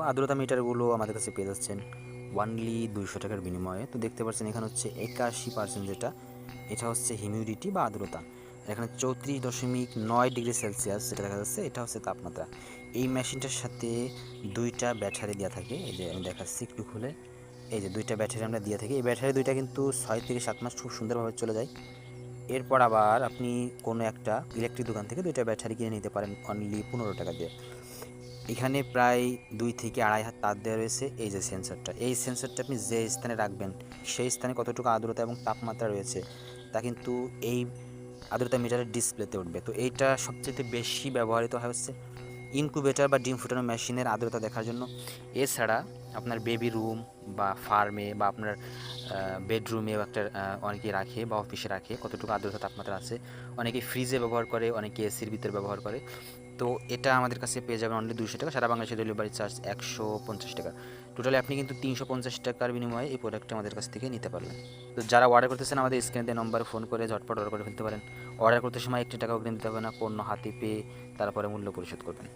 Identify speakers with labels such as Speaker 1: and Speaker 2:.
Speaker 1: আর্দ্রতা মিটারগুলো আমাদের কাছে পেয়ে যাচ্ছেন অনলি 200 টাকার বিনিময়ে। তো দেখতে পাচ্ছেন এখানে হচ্ছে 81%, যেটা এটা হচ্ছে হিউমিডিটি বা আর্দ্রতা। এখানে 34.9 ডিগ্রি সেলসিয়াস যেটা দেখা যাচ্ছে, এটা হচ্ছে তাপমাত্রা। এই মেশিনটার সাথে 2টা ব্যাটারি দেওয়া থাকে। এই যে আমি দেখাচ্ছি একটু খুলে, এই যে 2টা ব্যাটারি আমরা দিয়ে থাকি। এই ব্যাটারি 2টা কিন্তু 6 থেকে 7 মাস খুব সুন্দরভাবে চলে যায়। এরপর আবার আপনি কোনো একটা ইলেকট্রিক দোকান থেকে 2টা ব্যাটারি কিনে নিতে পারেন অনলি 15 টাকা দিয়ে। এখানে প্রায় 2 থেকে 2.5 হাত তার দেওয়া রয়েছে। এই যে সেন্সরটা, এই সেন্সরটা আপনি যে স্থানে রাখবেন সেই স্থানে কতটুকু আর্দ্রতা এবং তাপমাত্রা রয়েছে তা কিন্তু এই আর্দ্রতা মিটারের ডিসপ্লেতে উঠবে। তো এইটা সবচেয়ে বেশি ব্যবহৃত হয় হচ্ছে ইনকিউবেটর বা ডিম ফুটানো মেশিনের আর্দ্রতা দেখার জন্য। এছাড়া আপনার বেবি রুম বা ফার্মে বা আপনার বেডরুমেও একটা অনেকে রাখে বা অফিসে রাখে কতটুকু আর্দ্রতা তাপমাত্রা আছে। অনেকে ফ্রিজে ব্যবহার করে, অনেকে এসির ভিতরে ব্যবহার করে। তো এটা আমাদের কাছে পেয়ে যাবেন অনলি 200 টাকা। সারা বাংলাদেশে ডেলিভারি চার্জ 150 টাকা। টোটালি আপনি কিন্তু 350 টাকার বিনিময়ে এই প্রোডাক্টটা আমাদের কাছ থেকে নিতে পারবেন। তো যারা অর্ডার করতেছেন আমাদের স্ক্রিনে দেওয়া নম্বরে ফোন করে ঝটপট অর্ডার করে ফেলতে পারেন। অর্ডার করতে সময় 1 টাকাও অগ্রিম দিতে হবে না, পণ্য হাতে পেয়ে তারপরে মূল্য পরিশোধ করবেন।